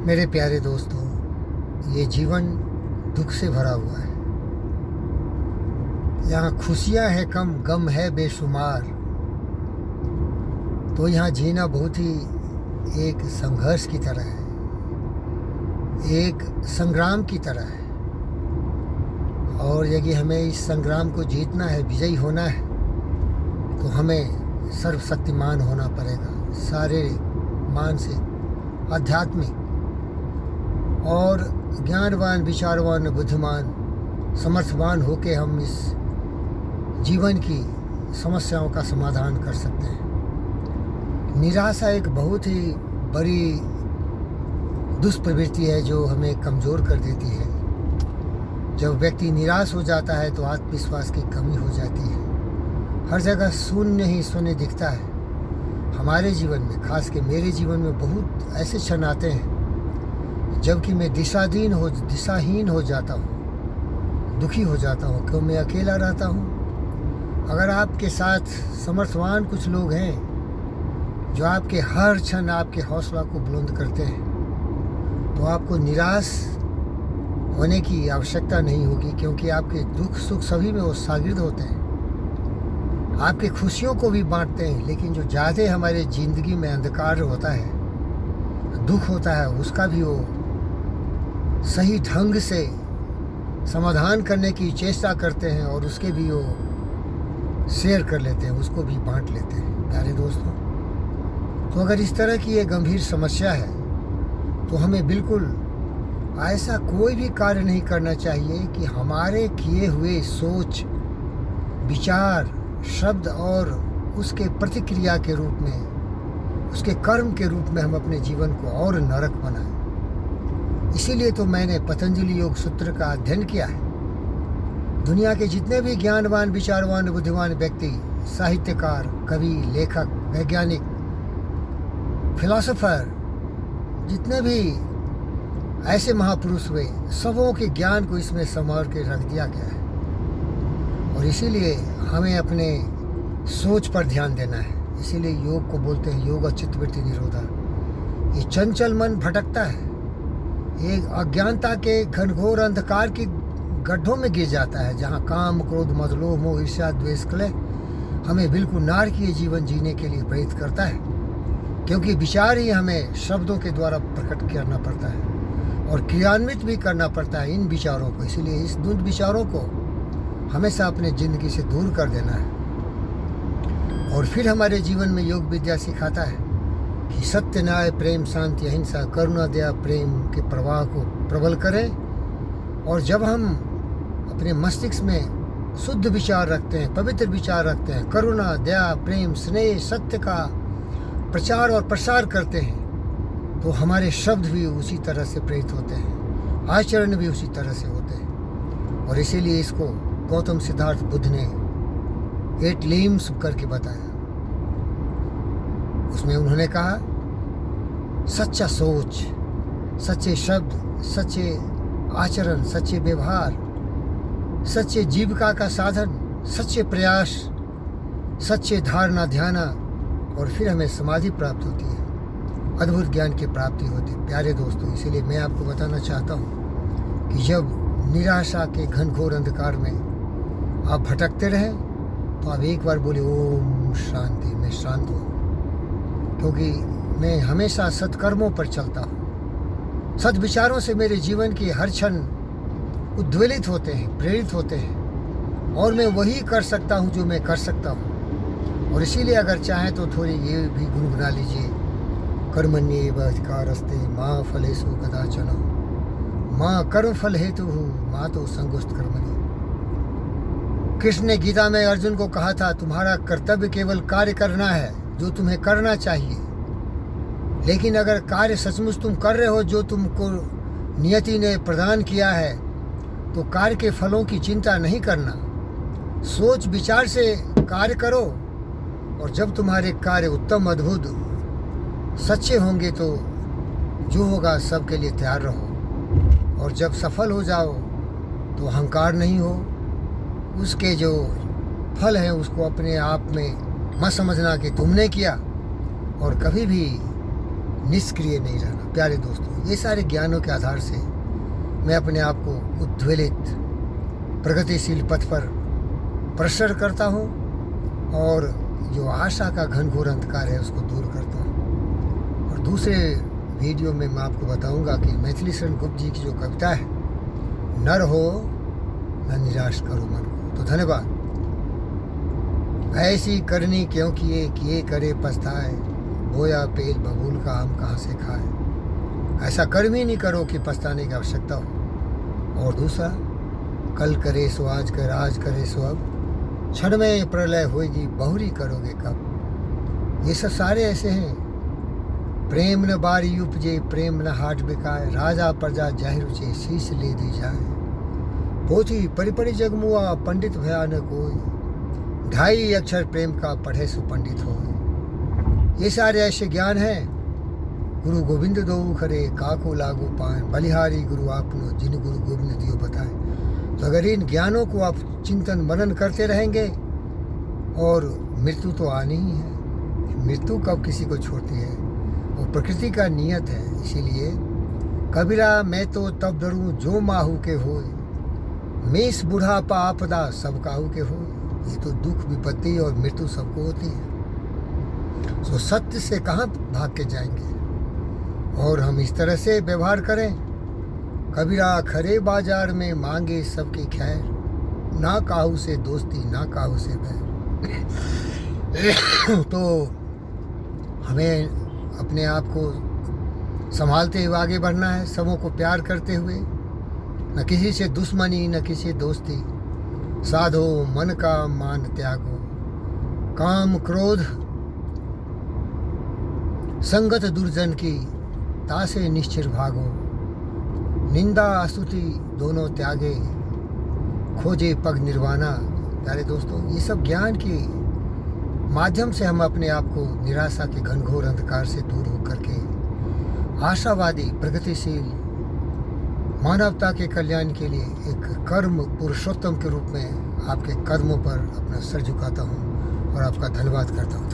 मेरे प्यारे दोस्तों, ये जीवन दुख से भरा हुआ है। यहाँ खुशियाँ हैं कम, गम है बेशुमार। तो यहाँ जीना बहुत ही एक संघर्ष की तरह है, एक संग्राम की तरह है। और यदि हमें इस संग्राम को जीतना है, विजयी होना है, तो हमें सर्वशक्तिमान होना पड़ेगा। शारीरिक, मानसिक, आध्यात्मिक और ज्ञानवान, विचारवान, बुद्धिमान, समर्थवान होकर हम इस जीवन की समस्याओं का समाधान कर सकते हैं। निराशा एक बहुत ही बड़ी दुष्प्रवृत्ति है जो हमें कमज़ोर कर देती है। जब व्यक्ति निराश हो जाता है तो आत्मविश्वास की कमी हो जाती है। हर जगह शून्य ही शून्य दिखता है। हमारे जीवन में, खास के मेरे जीवन में, बहुत ऐसे क्षण आते हैं जबकि मैं दिशाहीन हो जाता हूँ, दुखी हो जाता हूँ। क्यों मैं अकेला रहता हूँ? अगर आपके साथ समर्थवान कुछ लोग हैं जो आपके हर क्षण आपके हौसला को बुलंद करते हैं, तो आपको निराश होने की आवश्यकता नहीं होगी, क्योंकि आपके दुख सुख सभी में वो शागिर्द होते हैं। आपकी खुशियों को भी बांटते हैं, लेकिन जो ज़्यादा हमारे ज़िंदगी में अंधकार होता है, दुख होता है, उसका भी वो सही ढंग से समाधान करने की चेष्टा करते हैं और उसके भी वो शेयर कर लेते हैं, उसको भी बांट लेते हैं। प्यारे दोस्तों, तो अगर इस तरह की ये गंभीर समस्या है तो हमें बिल्कुल ऐसा कोई भी कार्य नहीं करना चाहिए कि हमारे किए हुए सोच, विचार, शब्द और उसके प्रतिक्रिया के रूप में, उसके कर्म के रूप में हम अपने जीवन को और नरक बनाएं। इसीलिए तो मैंने पतंजलि योग सूत्र का अध्ययन किया है। दुनिया के जितने भी ज्ञानवान, विचारवान, बुद्धिमान व्यक्ति, साहित्यकार, कवि, लेखक, वैज्ञानिक, फिलोसोफर, जितने भी ऐसे महापुरुष हुए, सबों के ज्ञान को इसमें संवार के रख दिया गया है। और इसीलिए हमें अपने सोच पर ध्यान देना है। इसीलिए योग को बोलते हैं योग चित्तवृत्ति निरोधा। ये चंचल मन भटकता है, एक अज्ञानता के घनघोर अंधकार की गड्ढों में गिर जाता है, जहाँ काम, क्रोध, मद, लोभ, मोह, ईर्ष्या, द्वेष, कलह हमें बिल्कुल नारकीय जीवन जीने के लिए प्रेरित करता है। क्योंकि विचार ही हमें शब्दों के द्वारा प्रकट करना पड़ता है और क्रियान्वित भी करना पड़ता है इन विचारों को। इसीलिए इस दुष्ट विचारों को हमेशा अपने ज़िंदगी से दूर कर देना है। और फिर हमारे जीवन में योग विद्या सिखाता है कि सत्य, न्याय, प्रेम, शांति, अहिंसा, करुणा, दया, प्रेम के प्रवाह को प्रबल करें। और जब हम अपने मस्तिष्क में शुद्ध विचार रखते हैं, पवित्र विचार रखते हैं, करुणा, दया, प्रेम, स्नेह, सत्य का प्रचार और प्रसार करते हैं, तो हमारे शब्द भी उसी तरह से प्रेरित होते हैं, आचरण भी उसी तरह से होते हैं। और इसीलिए इसको गौतम सिद्धार्थ बुद्ध ने 8 लिम्स करके बताया। उसमें उन्होंने कहा, सच्चा सोच, सच्चे शब्द, सच्चे आचरण, सच्चे व्यवहार, सच्चे जीविका का साधन, सच्चे प्रयास, सच्चे धारणा, ध्याना, और फिर हमें समाधि प्राप्त होती है, अद्भुत ज्ञान की प्राप्ति होती है। प्यारे दोस्तों, इसीलिए मैं आपको बताना चाहता हूँ कि जब निराशा के घनघोर अंधकार में आप भटकते रहें, तो आप एक बार बोले, ओम शांति, मैं शांत हूँ, क्योंकि मैं हमेशा सत्कर्मों पर चलता हूँ। सद विचारों से मेरे जीवन के हर क्षण उद्वेलित होते हैं, प्रेरित होते हैं, और मैं वही कर सकता हूँ जो मैं कर सकता हूँ। और इसीलिए अगर चाहें तो थोड़ी ये भी गुनगुना लीजिए, कर्मण्येव अधिकारस्ते माँ फलेषु कदाचन माँ कर्म फल हेतु माँ तो संगोष्ठ कर्मणि। कृष्ण ने गीता में अर्जुन को कहा था, तुम्हारा कर्तव्य केवल कार्य करना है जो तुम्हें करना चाहिए, लेकिन अगर कार्य सचमुच तुम कर रहे हो जो तुमको नियति ने प्रदान किया है, तो कार्य के फलों की चिंता नहीं करना। सोच विचार से कार्य करो, और जब तुम्हारे कार्य उत्तम, अद्भुत, सच्चे होंगे तो जो होगा सबके लिए तैयार रहो। और जब सफल हो जाओ तो अहंकार नहीं हो, उसके जो फल है उसको अपने आप में मत समझना कि तुमने किया, और कभी भी निष्क्रिय नहीं रहना। प्यारे दोस्तों, ये सारे ज्ञानों के आधार से मैं अपने आप को उद्वेलित प्रगतिशील पथ पर प्रसर करता हूँ और जो आशा का घनघोर अंधकार है उसको दूर करता हूँ। और दूसरे वीडियो में मैं आपको बताऊंगा कि मैथिली शरण गुप्त जी की जो कविता है, नर हो न निराश करो मन को। तो धन्यवाद। ऐसी करनी क्यों किए करे पछताए, बोया पेल बबूल का आम कहाँ से खाए। ऐसा कर्म ही नहीं करो कि पछताने की आवश्यकता हो। और दूसरा, कल करे सो आज करे सो अब, क्षण में प्रलय होगी बहुरी करोगे कब। ये सब सारे ऐसे हैं। प्रेम न बारी उपजे प्रेम न हाट बिकाए, राजा प्रजा जह रुचे शीश ले दी जाए। पोथी परिपरि जगमुआ पंडित भया न कोई, ढाई अक्षर प्रेम का पढ़े सो पंडित हो। ये सारे ऐसे ज्ञान हैं। गुरु गोविंद दो खरे काको लागू पाए, बलिहारी गुरु आपनो जिन गुरु गोविंद दियो बताए। तो अगर इन ज्ञानों को आप चिंतन मनन करते रहेंगे, और मृत्यु तो आनी ही है, मृत्यु कब किसी को छोड़ती है, वो प्रकृति का नियत है। इसीलिए कबीरा मैं तो तब डरूं जो माहू के होए, मेष बुढ़ापा आपदा सब काहू के हो। ये तो दुख विपत्ति और मृत्यु सबको होती है। सो सत्य से कहाँ भाग के जाएंगे। और हम इस तरह से व्यवहार करें, कबीरा खरे बाजार में मांगे सबकी खैर, ना काहू से दोस्ती ना काहू से बैर। तो हमें अपने आप को संभालते हुए आगे बढ़ना है, सबों को प्यार करते हुए, न किसी से दुश्मनी न किसी दोस्ती। साधो मन का मान त्यागो, काम क्रोध संगत दुर्जन की, तासे निश्चिर भागो। निंदा स्तुति दोनों त्यागे, खोजे पग निर्वाणा। प्यारे दोस्तों, ये सब ज्ञान के माध्यम से हम अपने आप को निराशा के घनघोर अंधकार से दूर होकर के आशावादी प्रगतिशील मानवता के कल्याण के लिए एक कर्म पुरुषोत्तम के रूप में आपके कदमों पर अपना सर झुकाता हूँ और आपका धन्यवाद करता हूँ।